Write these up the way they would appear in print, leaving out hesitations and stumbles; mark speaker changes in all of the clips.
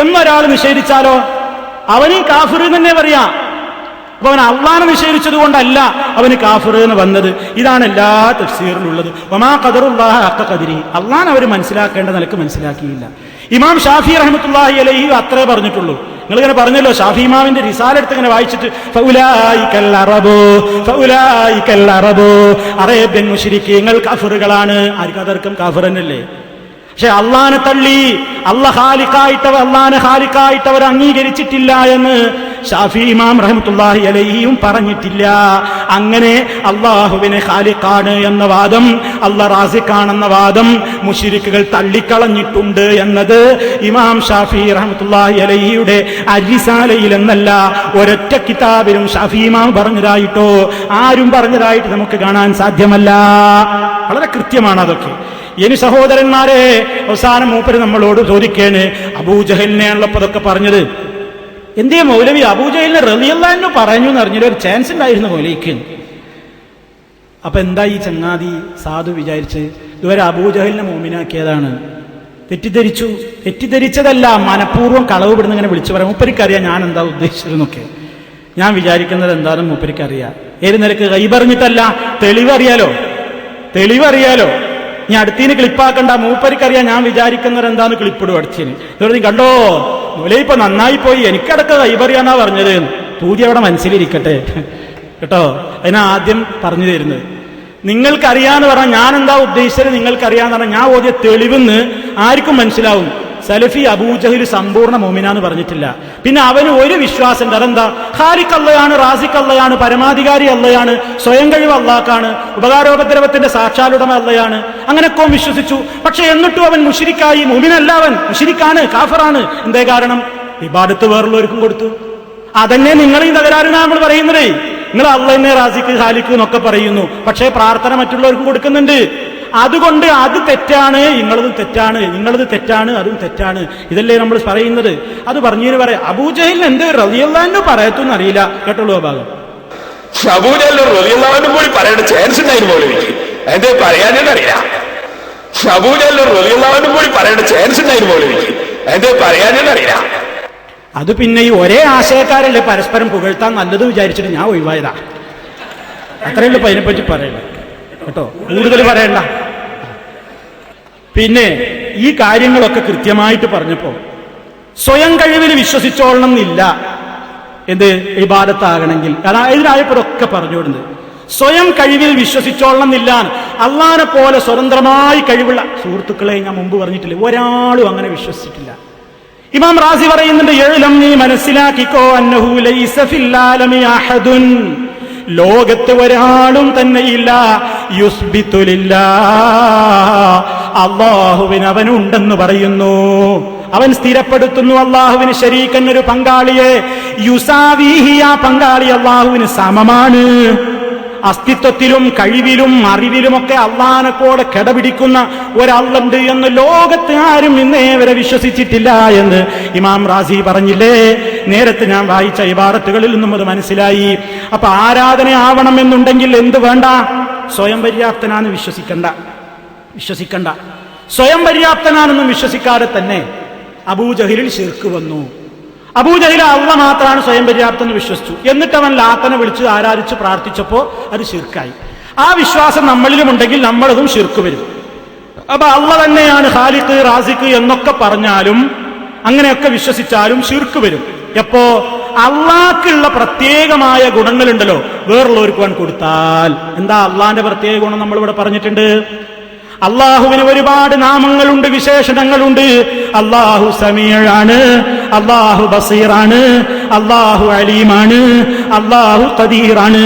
Speaker 1: എന്നൊരാൾ നിഷേധിച്ചാലോ അവനും കാഫിർ തന്നെ പറയാം. അപ്പൊ അവൻ അള്ളാനെ നിഷേധിച്ചത് കൊണ്ടല്ല അവന് കാഫിർ എന്ന് വന്നത്. ഇതാണ് എല്ലാ തഫ്സീറിലുള്ളത്. വമാ ഖദറുല്ലാഹ ഹഖ ഖദരി, അള്ളാനെ അവർ മനസ്സിലാക്കേണ്ട നിലക്ക് മനസ്സിലാക്കിയില്ല. ഇമാം ഷാഫി റഹ്മത്തുള്ളാഹി അലൈഹി അത്രേ പറഞ്ഞിട്ടുള്ളൂ. നിങ്ങളിങ്ങനെ പറഞ്ഞല്ലോ, ഷാഫി ഇമാമിന്റെ റിസാല എടുത്ത് ഇങ്ങനെ വായിച്ചിട്ട് അറേബ്യൻ മുശ്രിക്കീങ്ങൾ കാഫിറുകളാണ്. ആർക്കും അതർക്കും കാഫിർ തന്നെയല്ലേ. പക്ഷെ അള്ളാനെ തള്ളി അള്ളാനെ ഖാലിഖായിട്ടവർ അംഗീകരിച്ചിട്ടില്ല എന്ന് ഷാഫി ഇമാം റഹ്മത്തുള്ളാഹി അലൈഹിയും പറഞ്ഞിട്ടില്ല. അങ്ങനെ അള്ളാഹുവിനെ ഖാലിഖാണ് എന്ന വാദം, അള്ളാഹ് റാസിഖാണെന്ന വാദം മുശ്രിക്കുകൾ തള്ളിക്കളഞ്ഞിട്ടുണ്ട് എന്നത് ഇമാം ഷാഫി റഹ്മത്തുള്ളാഹി അലൈഹിയുടെ അരിസാലയിൽ എന്നല്ല ഒരൊറ്റ കിതാബിലും ഷാഫി ഇമാം പറഞ്ഞതായിട്ടോ ആരും പറഞ്ഞതായിട്ട് നമുക്ക് കാണാൻ സാധ്യമല്ല. വളരെ കൃത്യമാണ് അതൊക്കെ. ഇനി സഹോദരന്മാരെ, അവസാനം മൂപ്പര് നമ്മളോട് ചോദിക്കേണ്, അബൂജഹലിനെയാണല്ലോ അതൊക്കെ പറഞ്ഞത്. എന്തേ മൗലവി അബൂജഹലിനെ റളിയല്ലാഹു അൻഹു പറഞ്ഞു എന്ന് അറിഞ്ഞൊരു ഒരു ചാൻസ് ഉണ്ടായിരുന്നു മൗലവിക്ക്. അപ്പൊ എന്താ ഈ ചങ്ങാതി സാധു വിചാരിച്ച് ഇതുവരെ അബൂജഹലിനെ മോമിനാക്കിയതാണ്. തെറ്റിദ്ധരിച്ചതല്ല, മനഃപൂർവ്വം കളവ് പെടുന്ന ഇങ്ങനെ വിളിച്ചു പറയാം. മൂപ്പരിക്കറിയാം ഞാൻ എന്താ ഉദ്ദേശിച്ചതെന്നൊക്കെ, ഞാൻ വിചാരിക്കുന്നത് എന്താണെന്ന് മൂപ്പരിക്കറിയാം. ഏത് നിലക്ക് കൈപറഞ്ഞിട്ടല്ല, തെളിവറിയാലോ. ഇനി അടുത്തീന് ക്ലിപ്പാക്കണ്ട, മൂപ്പരിക്കറിയാം ഞാൻ വിചാരിക്കുന്നത് എന്താന്ന് ക്ലിപ്പിടും അടുത്തീന്. നീ കണ്ടോ മുല ഇപ്പൊ നന്നായി പോയി, എനിക്കടക്ക കൈപറിയാന്നാ പറഞ്ഞത്. പൂതി അവിടെ മനസ്സിലിരിക്കട്ടെ കേട്ടോ. അതിനാ ആദ്യം പറഞ്ഞു തരുന്നത്. നിങ്ങൾക്കറിയാന്ന് പറഞ്ഞാൽ ഞാൻ എന്താ ഉദ്ദേശിച്ചത് നിങ്ങൾക്കറിയാന്ന് പറഞ്ഞാൽ ഞാൻ ഓതിയ തെളിവെന്ന് ആർക്കും മനസ്സിലാവും. സലഫി അബൂജഹൽ സമ്പൂർണ്ണ മോമിനാന്ന് പറഞ്ഞിട്ടില്ല. പിന്നെ അവന് ഒരു വിശ്വാസം ഉണ്ട്, അതെന്താ? ഖാലിഖ് അള്ളയാണ്, റാസിഖ് അള്ളയാണ്, പരമാധികാരി അള്ളയാണ്, സ്വയം കഴിവ് അള്ളാഹ്ക്കാണ്, ഉപകാരോപദ്രവത്തിന്റെ സാക്ഷാലുടമ അള്ളയാണ്. അങ്ങനെയൊക്കെ വിശ്വസിച്ചു. പക്ഷെ എന്നിട്ടും അവൻ മുശ്രിക്കായി. മോമിനല്ല, അവൻ മുശ്രിക്കാണ്, കാഫറാണ്. എന്തേ കാരണം? ഇബാദത്ത് വേറുള്ളവർക്കും കൊടുത്തു. അതന്നെ നിങ്ങൾ ഈ തകരാറിനാണ് നമ്മൾ പറയുന്നത്. നിങ്ങൾ അള്ളാഹ്നെ റാസിഖ് ഖാലിഖ് എന്നൊക്കെ പറയുന്നു, പക്ഷേ പ്രാർത്ഥന മറ്റുള്ളവർക്കും കൊടുക്കുന്നുണ്ട്. അതുകൊണ്ട് അത് തെറ്റാണ്, നിങ്ങളത് തെറ്റാണ്, അതും തെറ്റാണ്. ഇതല്ലേ നമ്മൾ പറയുന്നത്. അത് പറഞ്ഞതിന് പറയാം, അബൂജഹലിന് എന്ത് റളിയല്ലാഹു അൻഹു പറയത്തൊന്നും അറിയില്ല. കേട്ടോളൂ ആ ഭാഗം.
Speaker 2: അബൂജഹൽ റളിയല്ലാഹു അൻഹു കൂടി പറയേണ്ട ചാൻസ് ഉണ്ടായിരുന്നു മൗലവിക്ക്. എന്തേ പറയാനറിയില്ല. അബൂജഹൽ റളിയല്ലാഹു അൻഹു കൂടി പറയേണ്ട ചാൻസ് ഉണ്ടായിരുന്നു മൗലവിക്ക്. എന്തേ പറയാനറിയില്ല.
Speaker 1: അത് പിന്നെ ഈ ഒരേ ആശയക്കാരല്ലേ പരസ്പരം പുകഴ്ത്താൻ നല്ലത് വിചാരിച്ചിട്ട് ഞാൻ ഒഴിവായതാ. അത്രയുള്ളൂ അതിനെപ്പറ്റി പറയണ്ട കേട്ടോ, കൂടുതൽ പറയണ്ട. പിന്നെ ഈ കാര്യങ്ങളൊക്കെ കൃത്യമായിട്ട് പറഞ്ഞപ്പോ സ്വയം കഴിവിൽ വിശ്വസിച്ചോളണം എന്നില്ല. എന്ത് ഇബാദത്താകണമെങ്കിൽ ഇതിനായപ്പോഴൊക്കെ പറഞ്ഞുകൊടുന്നത് സ്വയം കഴിവിൽ വിശ്വസിച്ചോളണം എന്നില്ല. അള്ളാനെ പോലെ സ്വതന്ത്രമായി കഴിവുള്ള സുഹൃത്തുക്കളെ ഞാൻ മുമ്പ് പറഞ്ഞിട്ടില്ല, ഒരാളും അങ്ങനെ വിശ്വസിച്ചിട്ടില്ല. ഇമാം റാസി പറയുന്നുണ്ട്, എഴുലം നീ മനസ്സിലാക്കിക്കോ, അന്നഹു ലൈസ ഫിൽ ആലമി അഹദുൻ, ലോകത്ത് ഒരാളും തന്നെയില്ല, യുസ്ബിതു ലില്ലാഹ്, അല്ലാഹുവിന് അവനുണ്ടെന്ന് പറയുന്നു, അവൻ സ്ഥിരപ്പെടുത്തുന്നു അല്ലാഹുവിന് ശരീക്കൻ, ഒരു പങ്കാളിയെ, യുസാവീഹി, ആ പങ്കാളി അല്ലാഹുവിന് സമമാണ്. അസ്തിത്വത്തിലും കഴിവിലും അറിവിലുമൊക്കെ അള്ളാനെ കൂടെ കിടപിടിക്കുന്ന ഒരള്ളുണ്ട് എന്ന് ലോകത്ത് ആരും ഇന്നേ വരെ വിശ്വസിച്ചിട്ടില്ല എന്ന് ഇമാം റാസി പറഞ്ഞില്ലേ. നേരത്തെ ഞാൻ വായിച്ച ഇബാറത്തുകളിൽ നിന്നും അത് മനസ്സിലായി. അപ്പൊ ആരാധന ആവണമെന്നുണ്ടെങ്കിൽ എന്ത് വേണ്ട? സ്വയം പര്യാപ്തനാന്ന് വിശ്വസിക്കണ്ട. സ്വയം പര്യാപ്തനാണെന്നും വിശ്വസിക്കാതെ തന്നെ അബൂജഹലിൽ ശിർക്ക് വന്നു. അബൂജഹൽ അള്ളാഹ് മാത്രമാണ് സ്വയം പര്യാപ്തം എന്ന് വിശ്വസിച്ചു. എന്നിട്ട് അവൻ ലാത്തനെ വിളിച്ച് ആരാധിച്ച് പ്രാർത്ഥിച്ചപ്പോ അത് ശിർക്കായി. ആ വിശ്വാസം നമ്മളിലും ഉണ്ടെങ്കിൽ നമ്മളതും ശിർക്ക് വരും. അപ്പൊ അള്ളാഹ് തന്നെയാണ് ഖാലിഖ് റാസിഖ് എന്നൊക്കെ പറഞ്ഞാലും അങ്ങനെയൊക്കെ വിശ്വസിച്ചാലും ശിർക്ക് വരും. എപ്പോ? അള്ളാഹ്ക്കുള്ള പ്രത്യേകമായ ഗുണങ്ങളുണ്ടല്ലോ വേറുള്ളവർക്ക് അവൻ കൊടുത്താൽ. എന്താ അള്ളാഹിന്റെ പ്രത്യേക ഗുണം? നമ്മളിവിടെ പറഞ്ഞിട്ടുണ്ട്. അള്ളാഹുവിന് ഒരുപാട് നാമങ്ങളുണ്ട്, വിശേഷണങ്ങളുണ്ട്. അള്ളാഹു സമീഅാണ്, അള്ളാഹു ബസീറാണ്, അള്ളാഹു അലീമാണ്, അള്ളാഹു ഖദീറാണ്.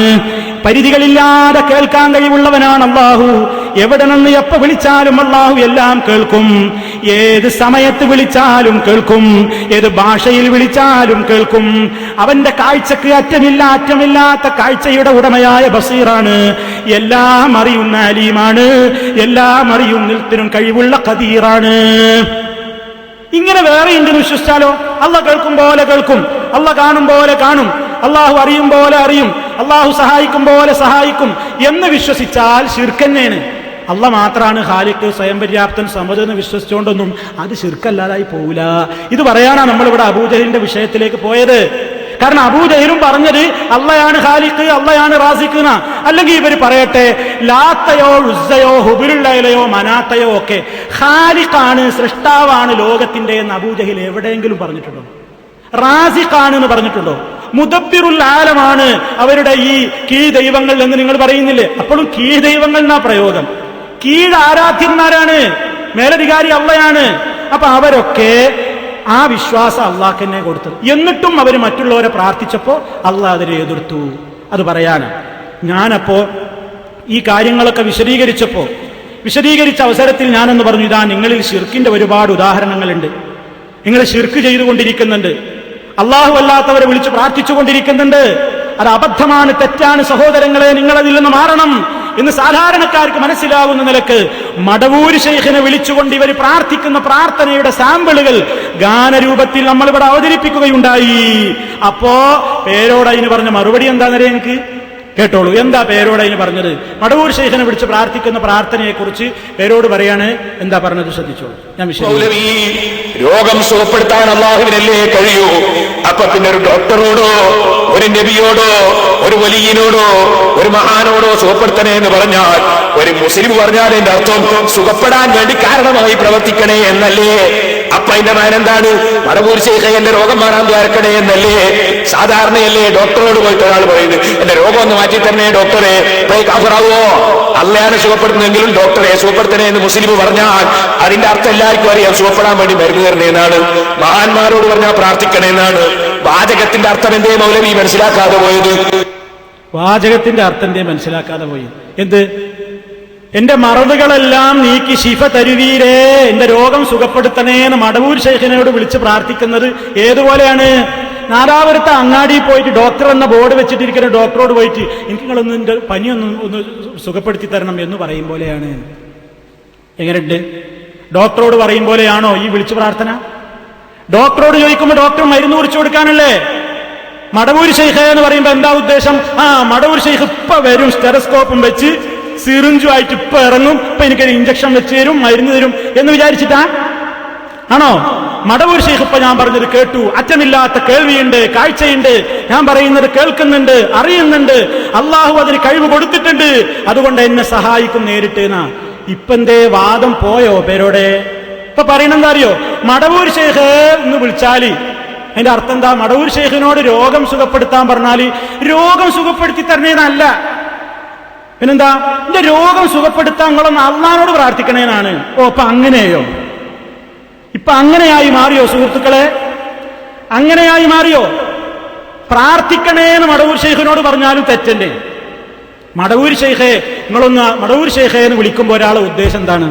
Speaker 1: പരിധികളില്ലാതെ കേൾക്കാൻ കഴിവുള്ളവനാണ് അള്ളാഹു. എവിടെ നിന്ന് എപ്പോ വിളിച്ചാലും അള്ളാഹു എല്ലാം കേൾക്കും. ഏത് സമയത്ത് വിളിച്ചാലും കേൾക്കും, ഏത് ഭാഷയിൽ വിളിച്ചാലും കേൾക്കും. അവന്റെ കാഴ്ചക്ക് അറ്റമില്ലാത്ത കാഴ്ചയുടെ ഉടമയായ ബസീറാണ്. എല്ലാം അറിയുന്ന അലീമാണ്, എല്ലാം അറിയുന്നതിനും കഴിവുള്ള ഖദീറാണ്. ഇങ്ങനെ വേറെ ഉണ്ടെന്ന് വിശ്വസിച്ചാലോ? അള്ളാഹ് കേൾക്കും പോലെ കേൾക്കും, അള്ളാഹ് കാണും പോലെ കാണും, അള്ളാഹു അറിയും പോലെ അറിയും, അള്ളാഹു സഹായിക്കും പോലെ സഹായിക്കും എന്ന് വിശ്വസിച്ചാൽ ശിർക്ക് തന്നെയാണ്. അള്ള മാത്രമാണ് ഖാലിഖ്, സ്വയം പര്യാപ്തൻ, സമതെന്ന് വിശ്വസിച്ചുകൊണ്ടൊന്നും അത് ശിർക്കല്ലാതായി പോവില്ല. ഇത് പറയാനാണ് നമ്മളിവിടെ അബൂജഹലിന്റെ വിഷയത്തിലേക്ക് പോയത്. കാരണം അബൂജഹലും പറഞ്ഞത് അള്ളയാണ് ഖാലിഖ്, അള്ളയാണ് റാസിഖ് എന്നാ. അല്ലെങ്കിൽ ഇവർ പറയട്ടെ ലാത്തയോ ഉസ്സയോ ഹുബുലുള്ളയോ മനാത്തയോ ഒക്കെ ഖാലിഖാണ്, സൃഷ്ടാവാണ് ലോകത്തിന്റെ എന്ന് അബൂജഹൽ എവിടെയെങ്കിലും പറഞ്ഞിട്ടുണ്ടോ? റാസിഖാണ് എന്ന് പറഞ്ഞിട്ടുണ്ടോ? മുദബ്ബിറുൽ ആലമാണ് അവരുടെ ഈ കീഴ് ദൈവങ്ങൾ എന്ന് നിങ്ങൾ പറയുന്നില്ലേ? അപ്പോഴും കീഴ് ദൈവങ്ങൾ എന്നാ പ്രയോഗം. കീഴ് ആരാധ്യന്മാരാണ്, മേലധികാരി അള്ളയാണ്. അപ്പൊ അവരൊക്കെ ആ വിശ്വാസം അള്ളാഹ്ക്കെന്നെ കൊടുത്തത്. എന്നിട്ടും അവർ മറ്റുള്ളവരെ പ്രാർത്ഥിച്ചപ്പോ അള്ളാഹ് അതിനെ എതിർത്തു. അത് പറയാനാ. ഞാനപ്പോ ഈ കാര്യങ്ങളൊക്കെ വിശദീകരിച്ച അവസരത്തിൽ ഞാനെന്ന് പറഞ്ഞു, ഇതാ നിങ്ങളിൽ ശിർക്കിന്റെ ഒരുപാട് ഉദാഹരണങ്ങളുണ്ട്. നിങ്ങൾ ശിർക്ക് ചെയ്തുകൊണ്ടിരിക്കുന്നുണ്ട്, അള്ളാഹു അല്ലാത്തവരെ വിളിച്ച് പ്രാർത്ഥിച്ചുകൊണ്ടിരിക്കുന്നുണ്ട്. അത് അബദ്ധമാണ്, തെറ്റാണ് സഹോദരങ്ങളെ, നിങ്ങൾ അതിൽ നിന്ന് മാറണം എന്ന് സാധാരണക്കാർക്ക് മനസ്സിലാവുന്ന നിലക്ക് മടവൂര് ശൈഖിനെ വിളിച്ചുകൊണ്ട് ഇവർ പ്രാർത്ഥിക്കുന്ന പ്രാർത്ഥനയുടെ സാമ്പിളുകൾ ഗാനരൂപത്തിൽ നമ്മൾ ഇവിടെ അവതരിപ്പിക്കുകയുണ്ടായി. അപ്പോ പേരോട് അതിന് പറഞ്ഞ മറുപടി എന്താണെന്നറിയാം എനിക്ക്? കേട്ടോളൂ. എന്താ പേരോട് അതിന് പറഞ്ഞത്? മടവൂർ ശൈഖിനെ വിളിച്ച് പ്രാർത്ഥിക്കുന്ന പ്രാർത്ഥനയെ കുറിച്ച് പേരോട് പറയാണ്. എന്താ പറഞ്ഞത്? ശ്രദ്ധിച്ചോളൂ. ഞാൻ
Speaker 2: രോഗം സുഖപ്പെടുത്താൻ അള്ളാഹുവിനല്ലേ കഴിയൂ. അപ്പൊ പിന്നെ ഒരു ഡോക്ടറോടോ ഒരു നബിയോടോ ഒരു വലിയനോടോ ഒരു മഹാനോടോ സുഖപ്പെടുത്തണേ എന്ന് പറഞ്ഞാൽ, ഒരു മുസ്ലിം പറഞ്ഞാൽ അതിന്റെ അർത്ഥം സുഖപ്പെടാൻ വേണ്ടി കാരണമായി പ്രവർത്തിക്കണേ എന്നല്ലേ? അപ്പൊ അതിന്റെ മാൻ എന്താണ്? മടവൂർ ശൈഖ് എന്റെ രോഗം മാറാൻ ദ്വാരക്കണേ എന്നല്ലേ? സാധാരണയല്ലേ ഡോക്ടറോട് പോയിട്ട് ഒരാൾ പറയുന്നത് എന്റെ രോഗം ഒന്ന് മാറ്റി തരണേ ഡോക്ടറെ, പോയി കാഫറാവോ? അള്ളയാണ് സുഖപ്പെടുത്തുന്നെങ്കിലും ഡോക്ടറെ സുഖപ്പെടുത്തണേ എന്ന് മുസ്ലിം പറഞ്ഞാൽ അതിന്റെ അർത്ഥം എല്ലാവർക്കും അറിയാം, സുഖപ്പെടാൻ വേണ്ടി മരുന്ന് തരണേ എന്നാണ്. മഹാന്മാരോട് പറഞ്ഞാൽ പ്രാർത്ഥിക്കണേ എന്നാണ്. വാചകത്തിന്റെ അർത്ഥം എന്തേ മൗലവി മനസ്സിലാക്കാതെ പോയത്?
Speaker 1: വാചകത്തിന്റെ അർത്ഥം എന്തേ മനസ്സിലാക്കാതെ പോയി? എന്ത്? എന്റെ മറവുകളെല്ലാം നീക്കി ശിഫ തരുവീരേ, എന്റെ രോഗം സുഖപ്പെടുത്തണേന്ന് മടവൂർ ശൈഖിനോട് വിളിച്ച് പ്രാർത്ഥിക്കുന്നത് ഏതുപോലെയാണ്? നാദാപുരത്തെ അങ്ങാടി പോയിട്ട് ഡോക്ടർ എന്ന ബോർഡ് വെച്ചിട്ടിരിക്കുന്ന ഡോക്ടറോട് പോയിട്ട് എനിക്ക് നിങ്ങളൊന്ന് എന്റെ ഒന്ന് സുഖപ്പെടുത്തി തരണം എന്ന് പറയും പോലെയാണ്. എങ്ങനെയുണ്ട്? ഡോക്ടറോട് പറയും പോലെയാണോ ഈ വിളിച്ചു പ്രാർത്ഥന? ഡോക്ടറോട് ചോദിക്കുമ്പോൾ ഡോക്ടർ മരുന്ന് കുറിച്ചു കൊടുക്കാനല്ലേ? മടവൂർ ശൈഖ് എന്ന് പറയുമ്പോ എന്താ ഉദ്ദേശം? മടവൂർ ശൈഖ് ഇപ്പൊ വരും, സ്റ്റെറസ്കോപ്പും വെച്ച് സിറിഞ്ചുമായിട്ട് ഇപ്പൊ ഇറങ്ങും, ഇപ്പൊ എനിക്കൊരു ഇഞ്ചക്ഷൻ വെച്ച് തരും, മരുന്ന് തരും എന്ന് വിചാരിച്ചിട്ടാ ആണോ? മടവൂർ ശൈഖ് ഇപ്പൊ ഞാൻ പറഞ്ഞത് കേട്ടു, അറ്റമില്ലാത്ത കേൾവിയുണ്ട്, കാഴ്ചയുണ്ട്, ഞാൻ പറയുന്നത് കേൾക്കുന്നുണ്ട്, അറിയുന്നുണ്ട്, അള്ളാഹു അതിന് കഴിവ് കൊടുത്തിട്ടുണ്ട്, അതുകൊണ്ട് എന്നെ സഹായിക്കും നേരിട്ട് എന്നാ. ഇപ്പെന്തേ വാദം പോയോ പേരോടെ? ഇപ്പൊ പറയണെന്താ അറിയോ? മടവൂർ ശൈഖ് എന്ന് വിളിച്ചാല് അതിന്റെ അർത്ഥം എന്താ? മടവൂർ ശൈഖിനോട് രോഗം സുഖപ്പെടുത്താൻ പറഞ്ഞാല് രോഗം സുഖപ്പെടുത്തി തരണേന്നല്ല. പിന്നെന്താ? എന്റെ രോഗം സുഖപ്പെടുത്താൻ നിങ്ങളൊന്ന് അള്ളാഹ്നോട് പ്രാർത്ഥിക്കണേനാണ്. ഓ, അപ്പൊ അങ്ങനെയോ? ഇപ്പൊ അങ്ങനെയായി മാറിയോ സുഹൃത്തുക്കളെ? അങ്ങനെയായി മാറിയോ? പ്രാർത്ഥിക്കണേന്ന് മടവൂർ ശൈഖിനോട് പറഞ്ഞാലും തെറ്റല്ലേ? മടവൂർ ശൈഖേ നിങ്ങളൊന്ന് മടവൂർ ശൈഖേ എന്ന് വിളിക്കുമ്പോ ഒരാളെ ഉദ്ദേശം എന്താണ്?